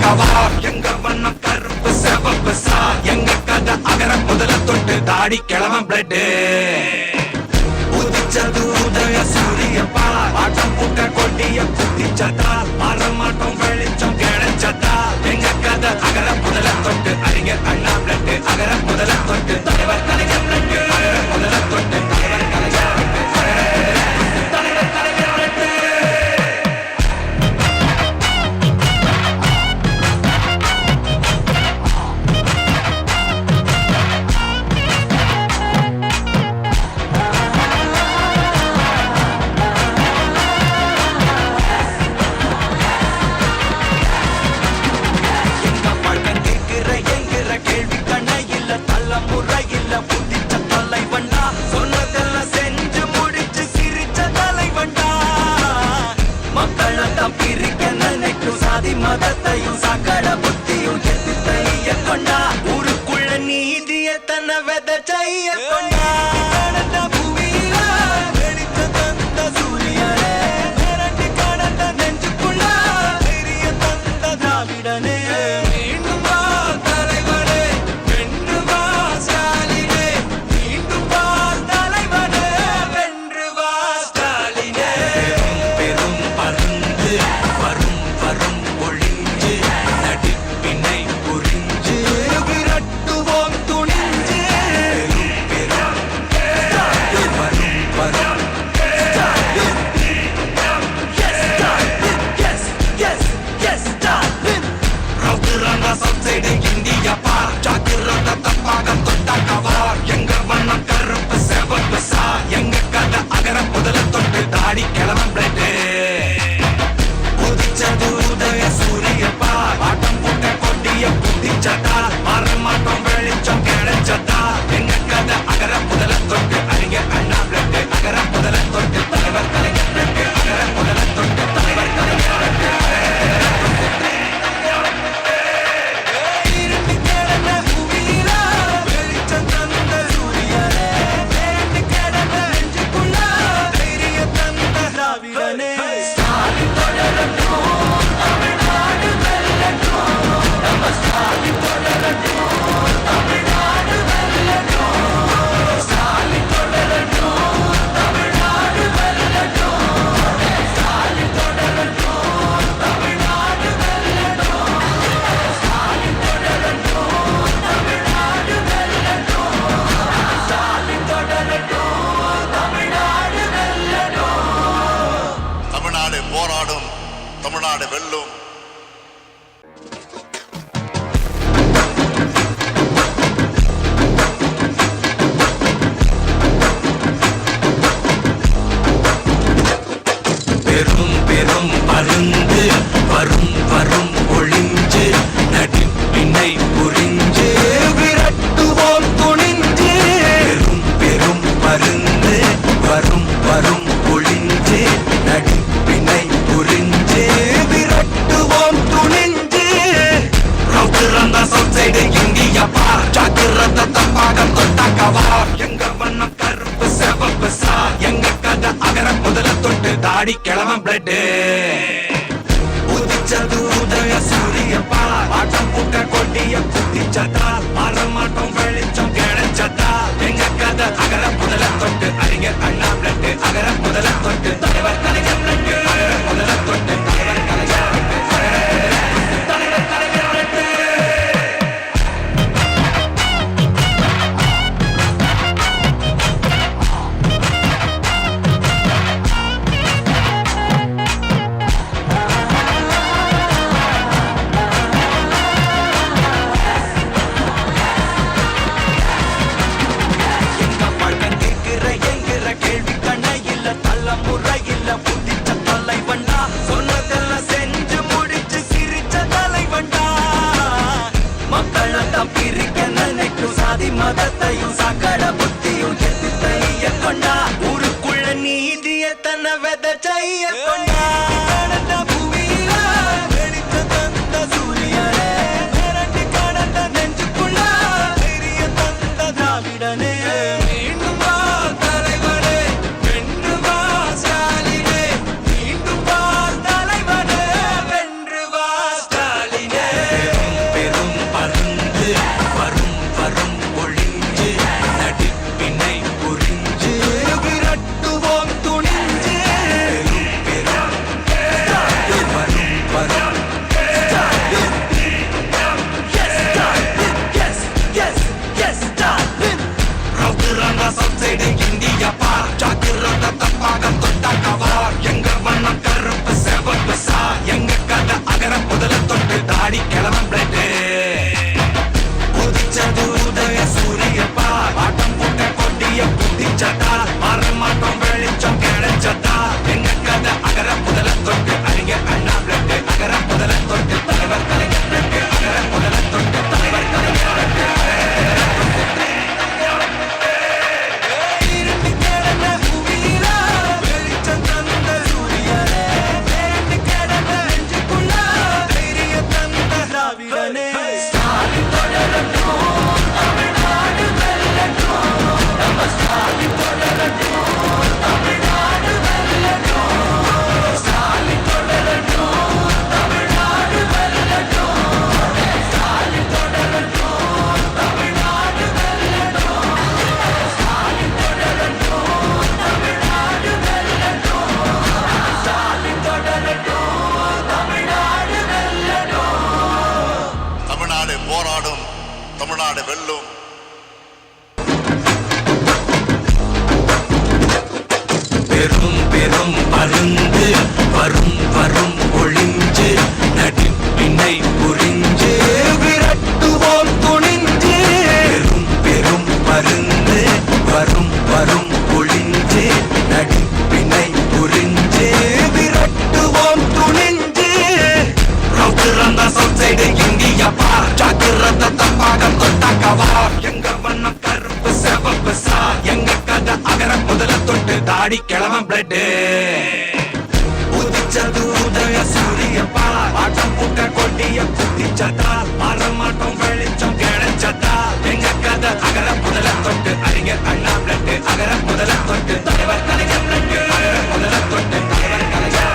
தொட்டாக்கவா எங்க வண்ணம் கருப்பு சிவப்பு சா எங்க கதை அகர முதல தொட்டு தாடி கிளவன் பிளட் உதிச்சது உதய சூரியப்பா ஆட்டம் பூட்ட கொட்டிய குதிச்சதா மாறமாட்டம் வெளிச்சம் கிடைச்சதா எங்க கதை அகர முதல தொட்டு அறிஞர் அண்ணா பிளட் அகர முதல தொட்டு தலைவர் கலைஞர் பிளட் அகர முதல தொட்டு தலைவர் கலைஞர் மதத்தையும் சகல புத்தியும் எதிர்த்தைய கொண்டா ஊருக்குள்ள நீதிய தன்னை வித செய்ய கொண்டா பூமியில வெடித்த தந்த சூரியனே மிரட்டி கடந்த நெஞ்சுக்குள்ள பெரிய தந்த திராவிடனே மீண்டும் வா தலைவனே வென்று வா ஸ்டாலினே மீண்டும் வா தலைவனே வென்று வா ஸ்டாலினே பெரும் பருந்து வரும் வரும் நடிப்பினை புரிஞ்சு விரட்டுவோம் துணிஞ்சு வரும் வரும் ரவுதுரங்க சப்சைடு இந்தியா பார் ஜாக்கிரத தப்பாக தொட்டாக்கவா எங்க வண்ணம் கருப்பு சிவப்பு சா எங்க கதை அகர முதல தொட்டு தாடி கிளவன் பிளட் உதிச்சது உதய சூரியப்பா ஆட்டம் பூட்ட கொட்டிய குதிச்சதா மாறமாட்டம் வெளிச்சம் கிடைச்சதா எங்க கதை அகர முதல தொட்டு அறிஞர் அண்ணா பிளட் அகர முதல தொட்டு தலைவர் கலைஞர் பிளட் அகர முதல தொட்டு தலைவர் கலைஞர் வெளிச்சம் தந்த சூரியனே கிடந்த நெஞ்சுக்குள்ள தைரிய தந்த திராவிடனே தமிழ்நாடு போராடும், தமிழ்நாடு வெல்லும். பெரும் பெரும் பருந்து வரும் வரும் ஒளிஞ்சு நடிப்பினை புரிஞ்சு விரட்டுவோம் துணிஞ்சு பெரும் பெரும் பருந்து வரும் வரும் ஒளிஞ்சு நடிப்பினை புரிஞ்சு விரட்டுவோம் துணிஞ்சு ரவுதுரங்க சப்சைடு இந்தியா பார் ஜாக்கிரத தப்பாக தொட்டாக்கவா எங்க வண்ணம் கருப்பு சிவப்பு சா எங்க கதை அகர முதல தொட்டு தாடி கிளவன் பிளட் உதிச்சது உதய சூரியப்பா ஆட்டம் பூட்ட கொட்டிய குதிச்சதா மாறமாட்டம் வெளிச்சம் கிடைச்சதா எங்க கதை அகர முதல தொட்டு அறிஞர் அண்ணா பிளட் அகர முதல தொட்டு தலைவர் கலைஞர் பிளட் அகர முதல தொட்டு தலைவர் கலைஞர் மதத்தையும் சகல புத்தியும் எதிர்த்தைய கொண்டா ஊருக்குள்ள நீதிய தன்னை வித செய்ய கொண்டா பூமியில வெடித்த தந்த சூரியனே மிரட்டி கடந்த நெஞ்சுக்குள்ள பெரிய தந்த திராவிடனே மீண்டும் வா தலைவனே வென்று வா ஸ்டாலினே மீண்டும் வா தலைவனே வென்று வா ஸ்டாலினே பெரும் பெரும் பருந்து வரும் வரும் ஒளிஞ்சு நடிப்பினை புரிஞ்சு விரட்டுவோம் துணிஞ்சு பெரும் பெரும் பருந்து வரும் வரும் ஒளிஞ்சு நடிப்பினை புரிஞ்சு விரட்டுவோம் துணிஞ்சு ரவுத்துறந்த சொற்சைடு இந்தியா பார் ஜாக்கிரத தப்பாக தொட்டாக்கவா எங்க வண்ணம் கருப்பு செவப்பு சா எங்க கதை அகர முதல தொட்டு தாடி கிளவன் பிளட் உதிச்சது உதய சூரியப்பா ஆட்டம் பூட்ட கொட்டிய குத்திச்சதா மாறமாட்டம் வெளிச்சம் கிடைச்சதா எங்க கதை அகர முதல தொட்டு அறிஞர் அண்ணா பிளட் அகர முதல தொட்டு தலைவர் கலைஞர் பிளட் அகர முதல தொட்டு தலைவர் கலைஞர்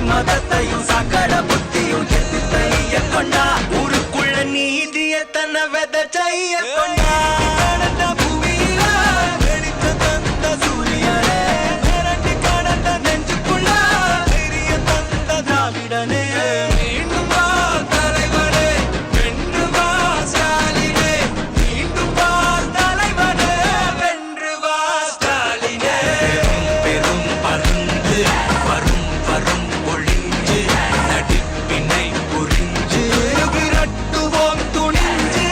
மதத்தையும் சகல புத்தியும் எதிர்த்தைய கொண்டா ஊருக்குள்ள நீதிய தன்னை வித செய்ய கொண்டா பூமியில வெடித்த தந்த சூரியனே மிரட்டி கடந்த நெஞ்சுக்குள்ள பெரிய தந்த திராவிடனே மீண்டும் வா தலைவனே வென்று வா ஸ்டாலினே மீண்டும் வா தலைவனே வென்று வா ஸ்டாலினே பெரும் பருந்து வரும் வரும் ஒளிஞ்சு நடிப்பினை புரிஞ்சு விரட்டுவோம் துணிஞ்சு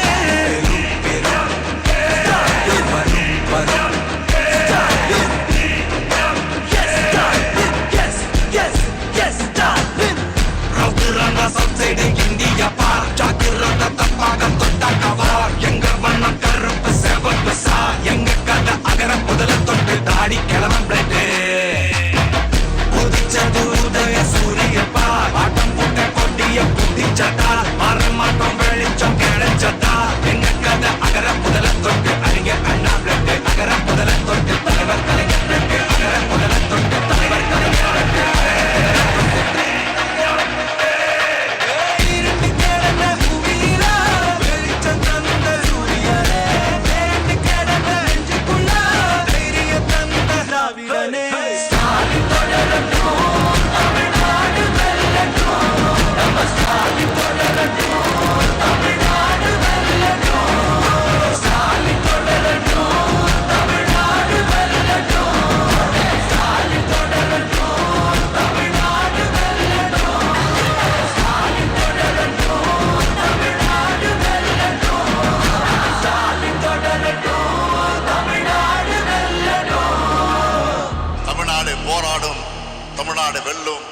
பெரும் வரும் வரும் ரவுத்துறந்த சொற்சைடு இந்தியா பார் ஜாக்கிரத தப்பாக தொட்டாக்கவா எங்க வண்ணம் கருப்பு செவப்பு சா எங்க கதை அகர முதல தொட்டு தாடி கிளவன் பிளட் உதிச்சது உதய சூரியப்பா ஆட்டம் பூட்ட கொட்டிய குத்திச்சதா மாறமாட்டம் வெளிச்சம் கிடைச்சதா எங்க கதை அகர முதல தொட்டு அறிஞர் அண்ணா பிளட் அகர முதல தொட்டு தலைவர் கலைஞர் பிளட் அகர முதல தொட்டு தலைவர் கலைஞர் தமிழ்நாடு போராடும், தமிழ்நாடு வெல்லும்.